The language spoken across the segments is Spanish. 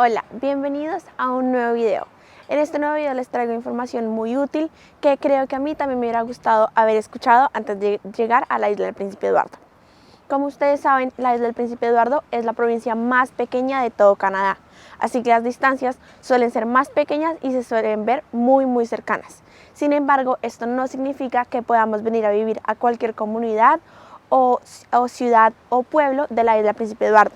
Hola, bienvenidos a un nuevo video. En este nuevo video les traigo información muy útil que creo que a mí también me hubiera gustado haber escuchado antes de llegar a la isla del Príncipe Eduardo. Como ustedes saben, la isla del Príncipe Eduardo es la provincia más pequeña de todo Canadá, así que las distancias suelen ser más pequeñas y se suelen ver muy cercanas. Sin embargo, esto no significa que podamos venir a vivir a cualquier comunidad o ciudad o pueblo de la isla del Príncipe Eduardo,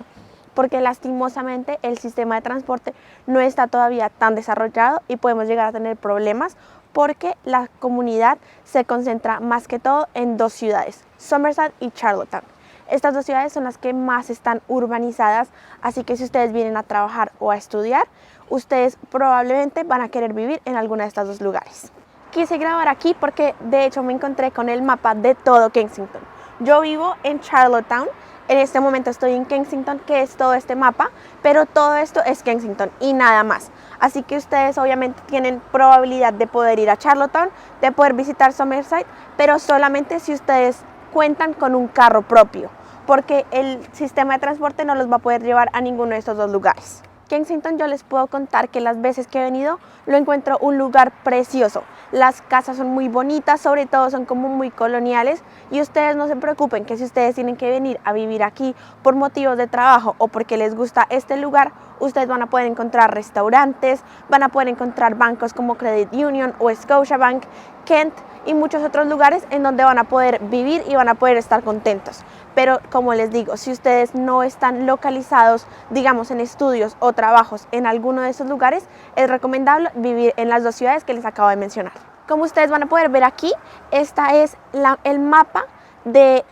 porque lastimosamente el sistema de transporte no está todavía tan desarrollado y podemos llegar a tener problemas porque la comunidad se concentra más que todo en dos ciudades, Somerset y Charlottetown. Estas dos ciudades son las que más están urbanizadas, así que si ustedes vienen a trabajar o a estudiar, ustedes probablemente van a querer vivir en alguna de estos dos lugares. Quise grabar aquí porque de hecho me encontré con el mapa de todo Kensington. Yo vivo en Charlottetown. En este momento estoy en Kensington, que es todo este mapa, pero todo esto es Kensington y nada más. Así que ustedes obviamente tienen probabilidad de poder ir a Charlottetown, de poder visitar Somerset, pero solamente si ustedes cuentan con un carro propio, porque el sistema de transporte no los va a poder llevar a ninguno de estos dos lugares. Kensington, yo les puedo contar que las veces que he venido lo encuentro un lugar precioso. Las casas son muy bonitas, sobre todo son como muy coloniales, y ustedes no se preocupen que si ustedes tienen que venir a vivir aquí por motivos de trabajo o porque les gusta este lugar, ustedes van a poder encontrar restaurantes, van a poder encontrar bancos como Credit Union o Scotiabank, Kent y muchos otros lugares en donde van a poder vivir y van a poder estar contentos. Pero como les digo, si ustedes no están localizados, digamos, en estudios o trabajos en alguno de esos lugares, es recomendable vivir en las dos ciudades que les acabo de mencionar. Como ustedes van a poder ver aquí, esta es el mapa de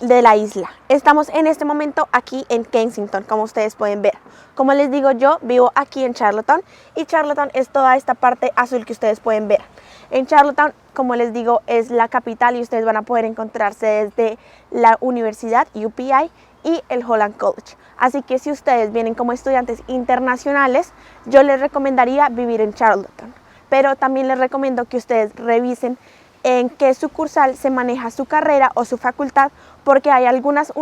la isla. Estamos en este momento aquí en Kensington, como ustedes pueden ver. Como les digo, yo vivo aquí en Charlottetown y Charlottetown es toda esta parte azul que ustedes pueden ver. En Charlottetown, como les digo, es la capital y ustedes van a poder encontrarse desde la universidad UPI y el Holland College. Así que si ustedes vienen como estudiantes internacionales, yo les recomendaría vivir en Charlottetown. Pero también les recomiendo que ustedes revisen en qué sucursal se maneja su carrera o su facultad, porque hay algunas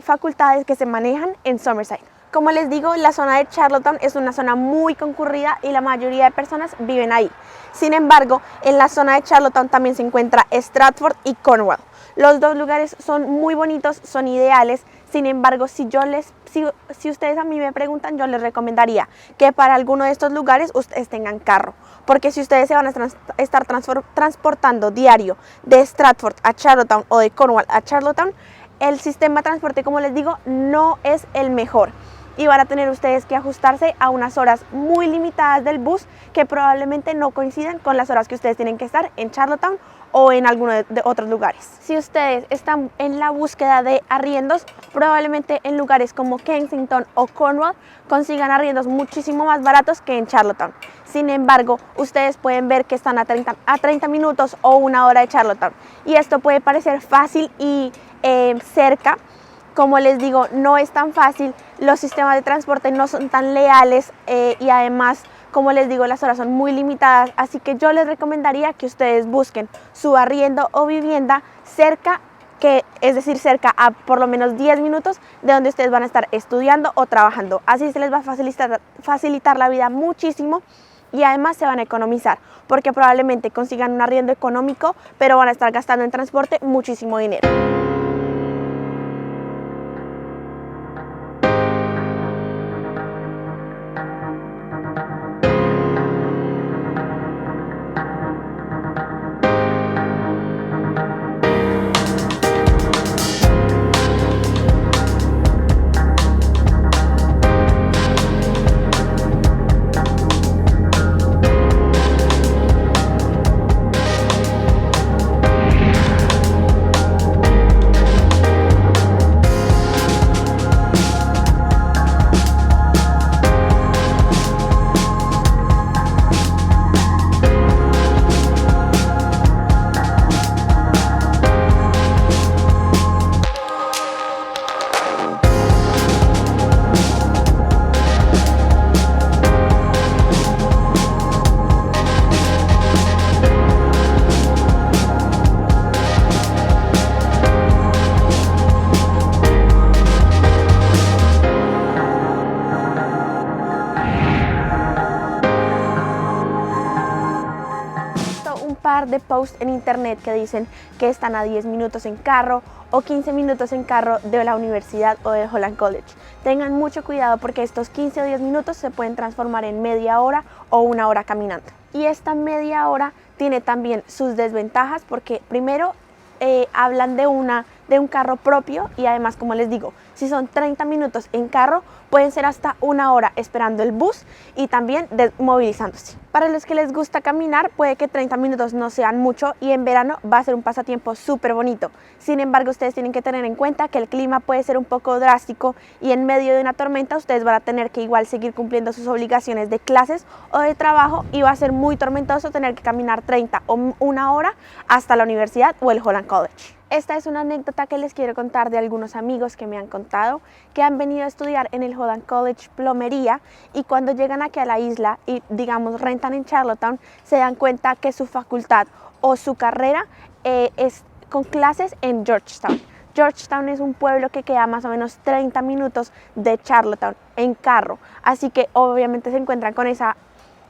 facultades que se manejan en Somerset. Como les digo, la zona de Charlottetown es una zona muy concurrida y la mayoría de personas viven ahí. Sin embargo, en la zona de Charlottetown también se encuentra Stratford y Cornwall. Los dos lugares son muy bonitos, son ideales. Sin embargo, si ustedes a mí me preguntan, yo les recomendaría que para alguno de estos lugares ustedes tengan carro, porque si ustedes se van a estar transportando diario de Stratford a Charlottetown o de Cornwall a Charlottetown, el sistema de transporte, como les digo, no es el mejor y van a tener ustedes que ajustarse a unas horas muy limitadas del bus que probablemente no coinciden con las horas que ustedes tienen que estar en Charlottetown o en alguno de otros lugares. Si ustedes están en la búsqueda de arriendos, probablemente en lugares como Kensington o Cornwall consigan arriendos muchísimo más baratos que en Charlottetown. Sin embargo, ustedes pueden ver que están a 30 minutos o una hora de Charlottetown y esto puede parecer fácil y cerca. Como les digo, no es tan fácil, los sistemas de transporte no son tan leales y además, como les digo, las horas son muy limitadas, así que yo les recomendaría que ustedes busquen su arriendo o vivienda cerca, es decir, cerca a por lo menos 10 minutos de donde ustedes van a estar estudiando o trabajando. Así se les va a facilitar la vida muchísimo y además se van a economizar, porque probablemente consigan un arriendo económico, pero van a estar gastando en transporte muchísimo dinero. par de posts en internet que dicen que están a 10 minutos en carro o 15 minutos en carro de la universidad o de Holland College. Tengan mucho cuidado porque estos 15 o 10 minutos se pueden transformar en media hora o una hora caminando. Y esta media hora tiene también sus desventajas porque primero hablan de un carro propio y además, como les digo, si son 30 minutos en carro, pueden ser hasta una hora esperando el bus y también movilizándose. Para los que les gusta caminar, puede que 30 minutos no sean mucho y en verano va a ser un pasatiempo súper bonito. Sin embargo, ustedes tienen que tener en cuenta que el clima puede ser un poco drástico y en medio de una tormenta ustedes van a tener que igual seguir cumpliendo sus obligaciones de clases o de trabajo y va a ser muy tormentoso tener que caminar 30 o una hora hasta la universidad o el Holland College. Esta es una anécdota que les quiero contar de algunos amigos que me han contado que han venido a estudiar en el Holland College plomería y cuando llegan aquí a la isla y digamos rentan en Charlottetown, se dan cuenta que su facultad o su carrera es con clases en Georgetown. Georgetown es un pueblo que queda más o menos 30 minutos de Charlottetown en carro, así que obviamente se encuentran con esa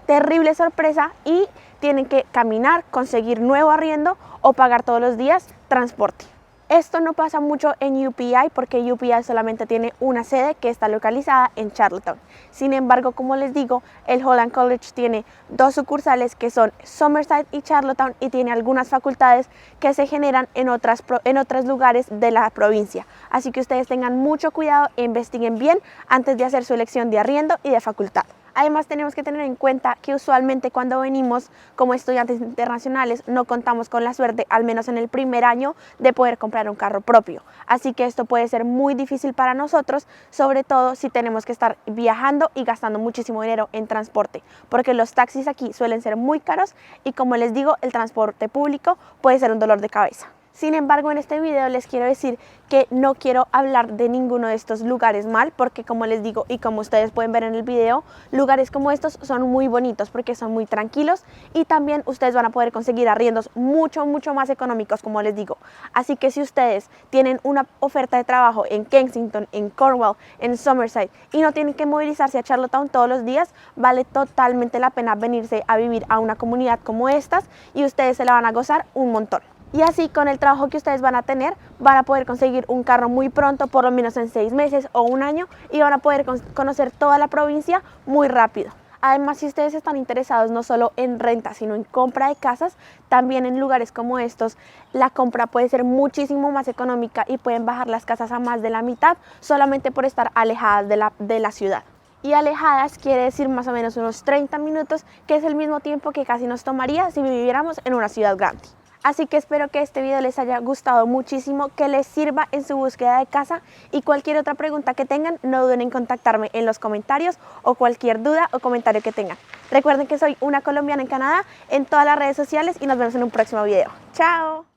terrible sorpresa y tienen que caminar, conseguir nuevo arriendo o pagar todos los días transporte. Esto no pasa mucho en UPI porque UPI solamente tiene una sede que está localizada en Charlottetown. Sin embargo, como les digo, el Holland College tiene dos sucursales que son Summerside y Charlottetown y tiene algunas facultades que se generan en otros lugares de la provincia. Así que ustedes tengan mucho cuidado e investiguen bien antes de hacer su elección de arriendo y de facultad. Además, tenemos que tener en cuenta que usualmente cuando venimos como estudiantes internacionales no contamos con la suerte, al menos en el primer año, de poder comprar un carro propio. Así que esto puede ser muy difícil para nosotros, sobre todo si tenemos que estar viajando y gastando muchísimo dinero en transporte, porque los taxis aquí suelen ser muy caros y, como les digo, el transporte público puede ser un dolor de cabeza. Sin embargo, en este video les quiero decir que no quiero hablar de ninguno de estos lugares mal, porque como les digo y como ustedes pueden ver en el video, lugares como estos son muy bonitos porque son muy tranquilos y también ustedes van a poder conseguir arriendos mucho más económicos, como les digo. Así que si ustedes tienen una oferta de trabajo en Kensington, en Cornwall, en Summerside y no tienen que movilizarse a Charlottetown todos los días, vale totalmente la pena venirse a vivir a una comunidad como estas y ustedes se la van a gozar un montón. Y así, con el trabajo que ustedes van a tener, van a poder conseguir un carro muy pronto, por lo menos en 6 meses o un año, y van a poder conocer toda la provincia muy rápido. Además, si ustedes están interesados no solo en renta, sino en compra de casas, también en lugares como estos, la compra puede ser muchísimo más económica y pueden bajar las casas a más de la mitad solamente por estar alejadas de la ciudad. Y alejadas quiere decir más o menos unos 30 minutos, que es el mismo tiempo que casi nos tomaría si viviéramos en una ciudad grande. Así que espero que este video les haya gustado muchísimo, que les sirva en su búsqueda de casa y cualquier otra pregunta que tengan, no duden en contactarme en los comentarios o cualquier duda o comentario que tengan. Recuerden que soy una colombiana en Canadá en todas las redes sociales y nos vemos en un próximo video. ¡Chao!